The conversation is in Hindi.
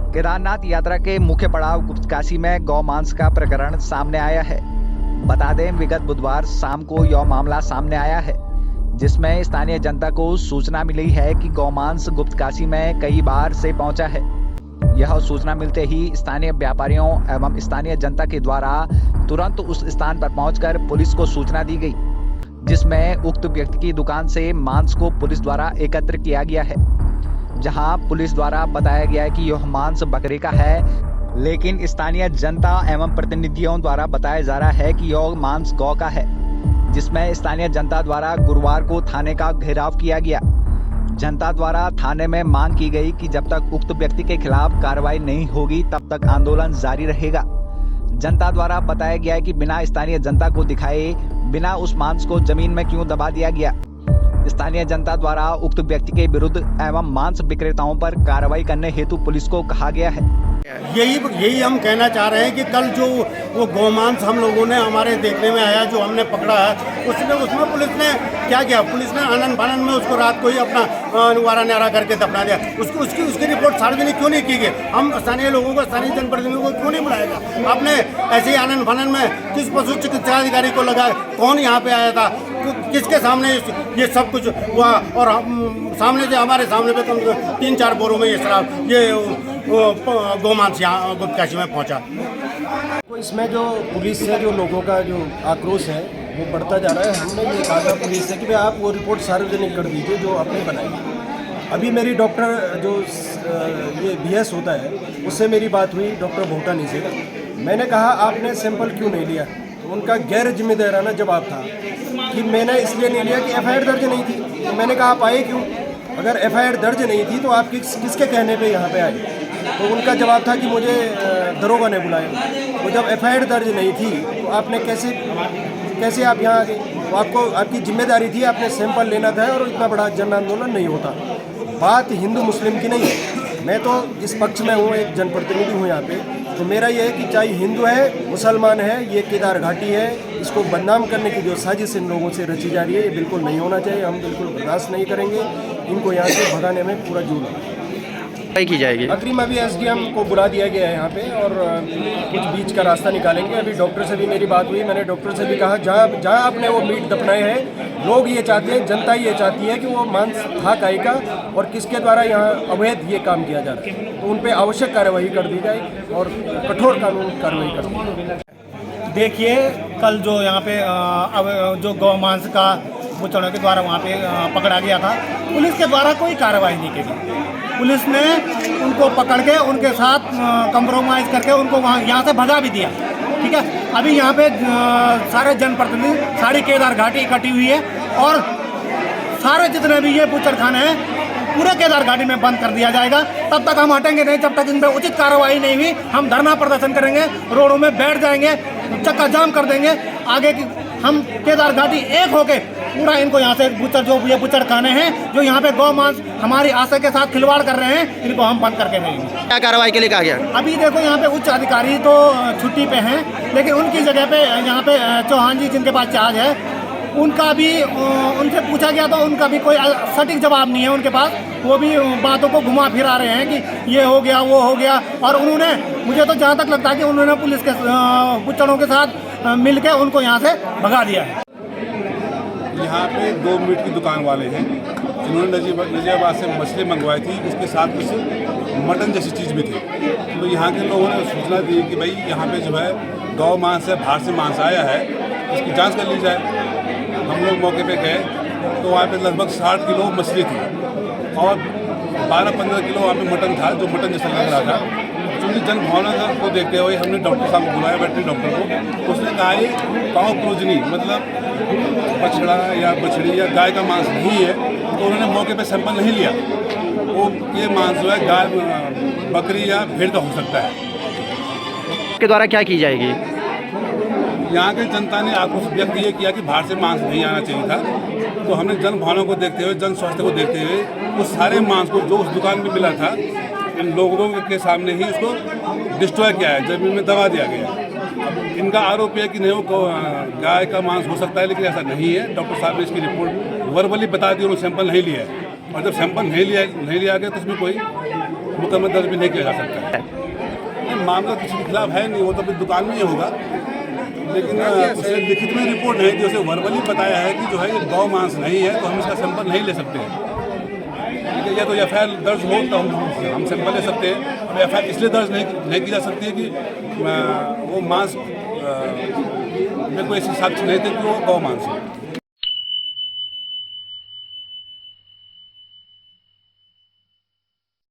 केदारनाथ यात्रा के मुख्य पड़ाव गुप्तकाशी में गौ मांस का प्रकरण सामने आया है। बता दें, विगत बुधवार शाम को यह मामला सामने आया है, जिसमें स्थानीय जनता को सूचना मिली है कि गौमांस गुप्तकाशी में कई बार से पहुंचा है। यह सूचना मिलते ही स्थानीय व्यापारियों एवं स्थानीय जनता के द्वारा तुरंत उस स्थान पर पहुंचकर पुलिस को सूचना दी गई, जिसमें उक्त व्यक्ति की दुकान से मांस को पुलिस द्वारा एकत्र किया गया है। जहां पुलिस द्वारा बताया गया है कि यह मांस बकरे का है, लेकिन स्थानीय जनता एवं प्रतिनिधियों द्वारा बताया जा रहा है कि यह मांस गौ का है, जिसमें स्थानीय जनता द्वारा गुरुवार को थाने का घेराव किया गया। जनता द्वारा थाने में मांग की गई कि जब तक उक्त व्यक्ति के खिलाफ कार्रवाई नहीं होगी तब तक आंदोलन जारी रहेगा। जनता द्वारा बताया गया है कि बिना स्थानीय जनता को दिखाए बिना उस मांस को जमीन में क्यों दबा दिया गया। स्थानीय जनता द्वारा उक्त व्यक्ति के विरुद्ध एवं मांस विक्रेताओं पर कार्रवाई करने हेतु पुलिस को कहा गया है। यही हम कहना चाह रहे हैं कि कल जो वो गौमांस हम लोगों ने हमारे देखने में आया, जो हमने पकड़ा है, उसमें पुलिस ने क्या किया, पुलिस ने आनंद फानंद में उसको रात को ही अपना निवारा न्यारा करके दफना दिया। उसकी रिपोर्ट सार्वजनिक क्यों नहीं की गई? हम स्थानीय लोगों को, स्थानीय जनप्रतिनिधियों को क्यों नहीं बुलाएगा? आपने ऐसे ही आनंद फानंद में किस पशु चिकित्साधिकारी को लगा? कौन यहाँ पे आया था? किसके सामने ये सब कुछ हुआ? और सामने से हमारे सामने पे कम 3-4 बोरों में ये शराब, ये गौमांस यहाँ गुप्तकाशी में पहुँचा। तो इसमें जो पुलिस से जो लोगों का जो आक्रोश है वो बढ़ता जा रहा है। हमने ये कहा था पुलिस से कि भाई आप वो रिपोर्ट सार्वजनिक कर दीजिए जो आपने बनाई। अभी मेरी डॉक्टर जो ये BS होता है उससे मेरी बात हुई, डॉक्टर भोटानी से। मैंने कहा आपने सैंपल क्यों नहीं लिया? तो उनका गैर जिम्मेदाराना जवाब था कि मैंने इसलिए नहीं लिया कि FIR दर्ज नहीं थी। तो मैंने कहा आप आए क्यों? अगर FIR दर्ज नहीं थी तो आप किसके कहने पे यहाँ पे आए? तो उनका जवाब था कि मुझे दरोगा ने बुलाया। तो जब FIR दर्ज नहीं थी तो आपने कैसे आप यहाँ आ गए? तो आपकी जिम्मेदारी थी, आपने सैंपल लेना था और इतना बड़ा जन आंदोलन नहीं होता। बात हिंदू मुस्लिम की नहीं है। मैं तो इस पक्ष में हूँ, एक जनप्रतिनिधि हूँ यहाँ पे। तो मेरा ये है कि चाहे हिंदू है, मुसलमान है, ये केदार घाटी है, इसको बदनाम करने की जो साजिश इन लोगों से रची जा रही है, ये बिल्कुल नहीं होना चाहिए। हम बिल्कुल बर्दाश्त नहीं करेंगे। इनको यहाँ से भगाने में पूरा जोर की जाएगी। अग्रिम अभी SDM को बुला दिया गया है यहाँ पे और कुछ बीच का रास्ता निकालेंगे। अभी डॉक्टर से भी मेरी बात हुई। मैंने डॉक्टर से भी कहा जहाँ आपने वो मीट दफनाए हैं, लोग ये चाहते हैं, जनता ये चाहती है कि वो मांस था काहे का और किसके द्वारा यहाँ अवैध ये काम किया जा रहा है। तो उन पर आवश्यक कार्यवाही कर दी जाए और कठोर कानून कार्रवाई कर दी जाए। देखिए, कल जो यहाँ पे जो गौमांस का बुचड़ों के द्वारा वहाँ पे पकड़ा गया था, पुलिस के द्वारा कोई कार्रवाई नहीं की गई। पुलिस ने उनको पकड़ के उनके साथ कंप्रोमाइज़ करके उनको वहाँ यहाँ से भगा भी दिया। ठीक है, अभी यहाँ पे सारे जनप्रतिनिधि, सारी केदार घाटी इकट्ठी हुई है और सारे जितने भी ये बुचड़खाने हैं पूरे केदार घाटी में बंद कर दिया जाएगा। तब तक हम हटेंगे नहीं जब तक इन पर उचित कार्रवाई नहीं हुई। हम धरना प्रदर्शन करेंगे, रोडों में बैठ जाएंगे, चक्का जाम कर देंगे। आगे की हम केदार घाटी एक होके पूरा इनको यहाँ से ये बुचड़खाने हैं जो यहाँ पे गौ मांस हमारी आशा के साथ खिलवाड़ कर रहे हैं, इनको हम बंद करके देंगे। क्या कार्रवाई के लिए कहा गया? अभी देखो यहाँ पे उच्च अधिकारी तो छुट्टी पे हैं, लेकिन उनकी जगह पे यहाँ पे चौहान जी जिनके पास चार्ज है, उनका भी उनसे पूछा गया तो उनका भी कोई सटीक जवाब नहीं है उनके पास। वो भी बातों को घुमा फिरा रहे हैं कि ये हो गया, वो हो गया। और उन्होंने, मुझे तो जहाँ तक लगता है कि उन्होंने पुलिस के बुचड़ों के साथ मिल के उनको यहाँ से भगा दिया है। यहाँ पे 2 मीट की दुकान वाले हैं, इन्होंने नजीबाबाद से मछली मंगवाई थी, उसके साथ कुछ मटन जैसी चीज़ भी थी। तो यहाँ के लोगों ने सूचना दी कि भाई यहाँ पे जो है गौ मांस है, बाहर से मांस आया है, इसकी जांच कर ली जाए। हम लोग मौके पे गए तो वहाँ पे लगभग 60 किलो मछली थी और 12-15 किलो वहाँ पे मटन था, जो मटन जैसा लग रहा था। चूँकि जन भावना को देखते हुए हमने डॉक्टर साहब को बुलाया, वेटरनरी डॉक्टर को। उसने कहा ये काऊ क्रूजनी, मतलब बछड़ा या बछड़ी या गाय का मांस नहीं है। तो उन्होंने मौके पे सैंपल नहीं लिया। वो ये मांस जो है गाय, बकरी या भेड़ का हो सकता है। के द्वारा क्या की जाएगी? यहाँ की जनता ने आक्रोश व्यक्त ये किया कि बाहर से मांस नहीं आना चाहिए था। तो हमने जन भावना को देखते हुए, जन स्वास्थ्य को देखते हुए उस सारे मांस को जो उस दुकान में मिला था, इन लोगों के सामने ही उसको डिस्ट्रॉय किया है, जमीन में दबा दिया गया। अब इनका आरोप है कि नहीं वो गाय का मांस हो सकता है, लेकिन ऐसा नहीं है। डॉक्टर साहब ने इसकी रिपोर्ट वर्बली बता दी, उन्होंने सैंपल नहीं लिया है। और जब सैंपल नहीं लिया गया तो उसमें कोई मुकदमा दर्ज भी नहीं किया जा सकता है। नहीं, मामला किसी के खिलाफ है नहीं, वो तो अपनी दुकान में ही होगा, लेकिन उसे लिखित में रिपोर्ट है कि उसे वर्बली बताया है कि जो है ये गौ मांस नहीं है, तो हम इसका सैंपल नहीं ले सकते हैं। ठीक है, या तो एफ दर्ज हो तो हम सैंपल ले सकते हैं। अब एफ इसलिए दर्ज नहीं की जा सकती है कि वो मांस में कोई ऐसे साक्ष्य नहीं थे कि वो गौ मांस है।